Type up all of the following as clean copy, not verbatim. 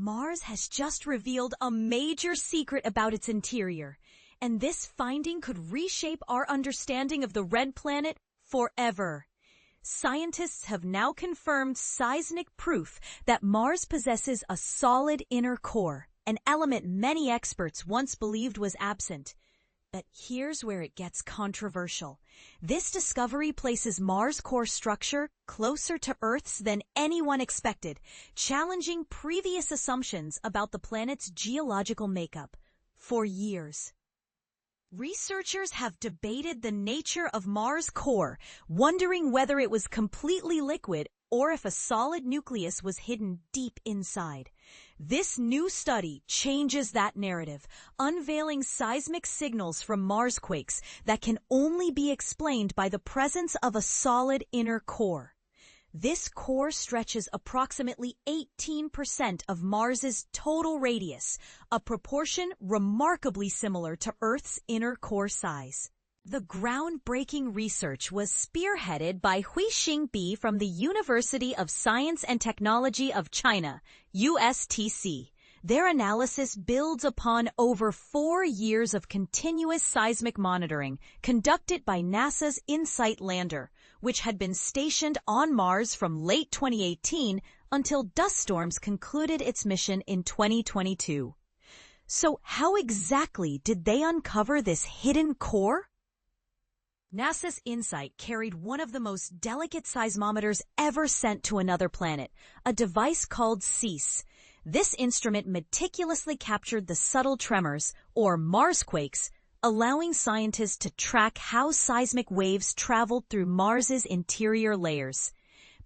Mars has just revealed a major secret about its interior, and this finding could reshape our understanding of the red planet forever. Scientists have now confirmed seismic proof that Mars possesses a solid inner core, an element many experts once believed was absent. But here's where it gets controversial. This discovery places Mars' core structure closer to Earth's than anyone expected, challenging previous assumptions about the planet's geological makeup. For years, researchers have debated the nature of Mars' core, wondering whether it was completely liquid or if a solid nucleus was hidden deep inside. This new study changes that narrative, unveiling seismic signals from Mars quakes that can only be explained by the presence of a solid inner core. This core stretches approximately 18% of Mars's total radius, a proportion remarkably similar to Earth's inner core size. The groundbreaking research was spearheaded by Huixing Bi from the University of Science and Technology of China, USTC. Their analysis builds upon over 4 years of continuous seismic monitoring conducted by NASA's InSight lander, which had been stationed on Mars from late 2018 until dust storms concluded its mission in 2022. So how exactly did they uncover this hidden core? NASA's InSight carried one of the most delicate seismometers ever sent to another planet, a device called SEIS. This instrument meticulously captured the subtle tremors, or Marsquakes, allowing scientists to track how seismic waves traveled through Mars's interior layers.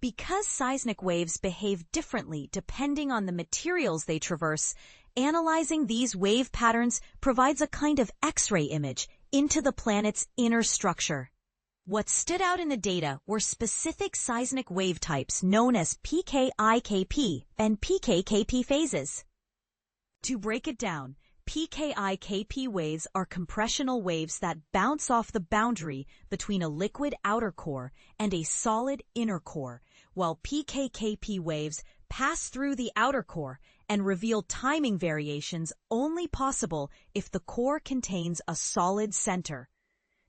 Because seismic waves behave differently depending on the materials they traverse, analyzing these wave patterns provides a kind of X-ray image into the planet's inner structure. What stood out in the data were specific seismic wave types known as PKiKP and PKKP phases. To break it down, PKiKP waves are compressional waves that bounce off the boundary between a liquid outer core and a solid inner core, while PKKP waves pass through the outer core and reveal timing variations only possible if the core contains a solid center.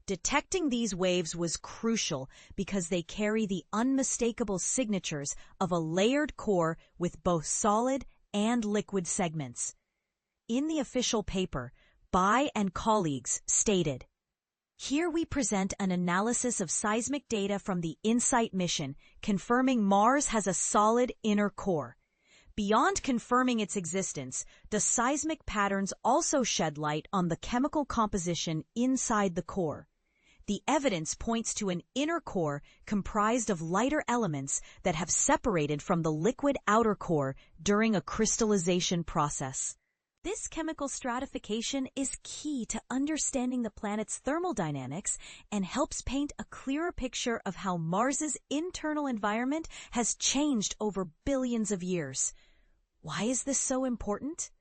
Detecting these waves was crucial because they carry the unmistakable signatures of a layered core with both solid and liquid segments. In the official paper, Bai and colleagues stated, "Here we present an analysis of seismic data from the InSight mission, confirming Mars has a solid inner core. Beyond confirming its existence, the seismic patterns also shed light on the chemical composition inside the core. The evidence points to an inner core comprised of lighter elements that have separated from the liquid outer core during a crystallization process." This chemical stratification is key to understanding the planet's thermal dynamics and helps paint a clearer picture of how Mars's internal environment has changed over billions of years. Why is this so important?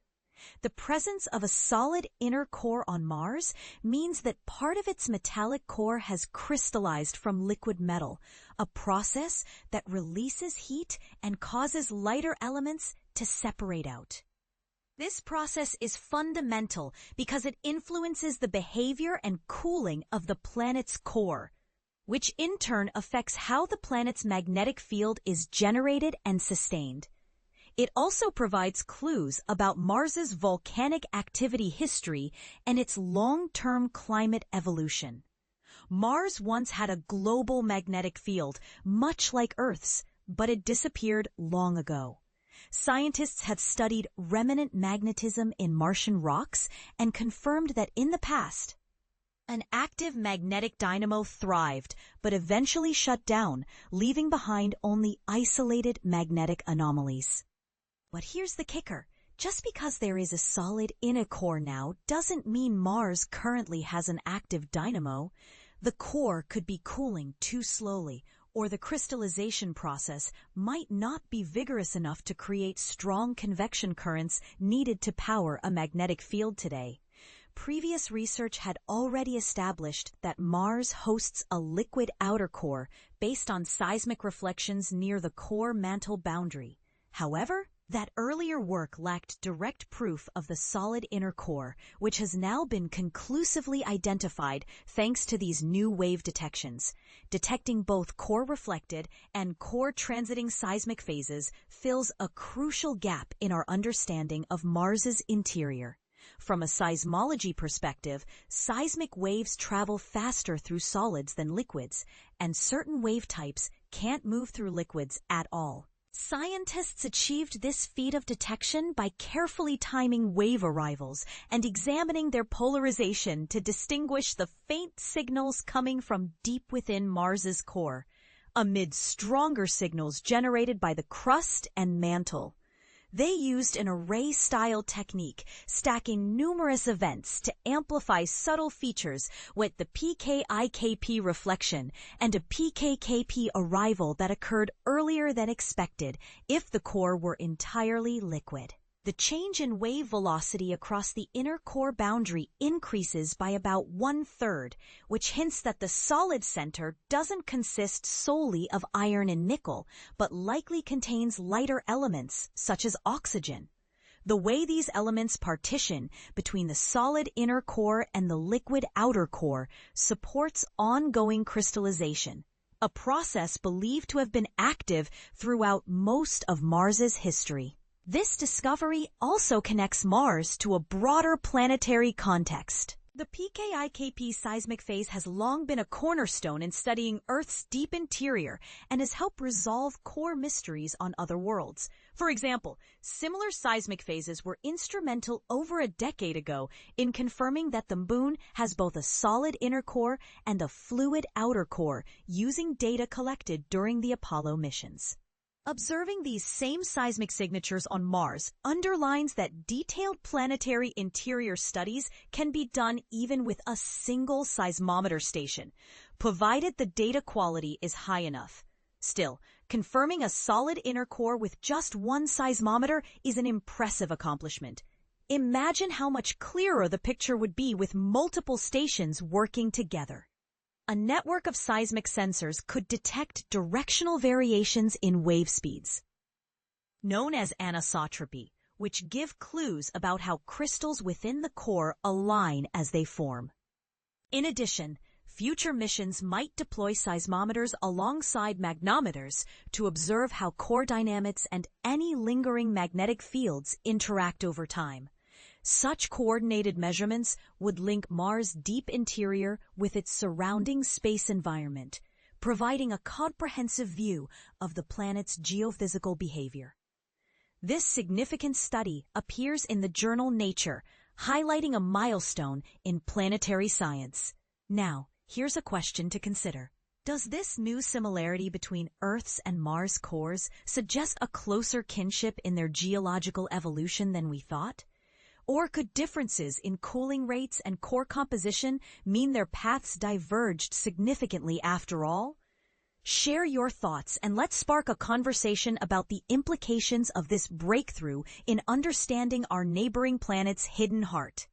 The presence of a solid inner core on Mars means that part of its metallic core has crystallized from liquid metal, a process that releases heat and causes lighter elements to separate out. This process is fundamental because it influences the behavior and cooling of the planet's core, which in turn affects how the planet's magnetic field is generated and sustained. It also provides clues about Mars's volcanic activity history and its long-term climate evolution. Mars once had a global magnetic field, much like Earth's, but it disappeared long ago. Scientists have studied remnant magnetism in Martian rocks and confirmed that in the past, an active magnetic dynamo thrived but eventually shut down, leaving behind only isolated magnetic anomalies. But here's the kicker. Just because there is a solid inner core now doesn't mean Mars currently has an active dynamo. The core could be cooling too slowly, or the crystallization process might not be vigorous enough to create strong convection currents needed to power a magnetic field today. Previous research had already established that Mars hosts a liquid outer core based on seismic reflections near the core mantle boundary. However, That earlier work lacked direct proof of the solid inner core, which has now been conclusively identified thanks to these new wave detections. Detecting both core-reflected and core-transiting seismic phases fills a crucial gap in our understanding of Mars's interior. From a seismology perspective, seismic waves travel faster through solids than liquids, and certain wave types can't move through liquids at all. Scientists achieved this feat of detection by carefully timing wave arrivals and examining their polarization to distinguish the faint signals coming from deep within Mars's core, amid stronger signals generated by the crust and mantle. They used an array-style technique, stacking numerous events to amplify subtle features with the PKiKP reflection and a PKKP arrival that occurred earlier than expected if the core were entirely liquid. The change in wave velocity across the inner core boundary increases by about 1/3, which hints that the solid center doesn't consist solely of iron and nickel, but likely contains lighter elements such as oxygen. The way these elements partition between the solid inner core and the liquid outer core supports ongoing crystallization, a process believed to have been active throughout most of Mars's history. This discovery also connects Mars to a broader planetary context. The PKiKP seismic phase has long been a cornerstone in studying Earth's deep interior and has helped resolve core mysteries on other worlds. For example, similar seismic phases were instrumental over a decade ago in confirming that the Moon has both a solid inner core and a fluid outer core, using data collected during the Apollo missions. Observing these same seismic signatures on Mars underlines that detailed planetary interior studies can be done even with a single seismometer station, provided the data quality is high enough. Still, confirming a solid inner core with just one seismometer is an impressive accomplishment. Imagine how much clearer the picture would be with multiple stations working together. A network of seismic sensors could detect directional variations in wave speeds, known as anisotropy, which give clues about how crystals within the core align as they form. In addition, future missions might deploy seismometers alongside magnometers to observe how core dynamics and any lingering magnetic fields interact over time. Such coordinated measurements would link Mars' deep interior with its surrounding space environment, providing a comprehensive view of the planet's geophysical behavior. This significant study appears in the journal Nature, highlighting a milestone in planetary science. Now, here's a question to consider. Does this new similarity between Earth's and Mars' cores suggest a closer kinship in their geological evolution than we thought? Or could differences in cooling rates and core composition mean their paths diverged significantly after all? Share your thoughts and let's spark a conversation about the implications of this breakthrough in understanding our neighboring planet's hidden heart.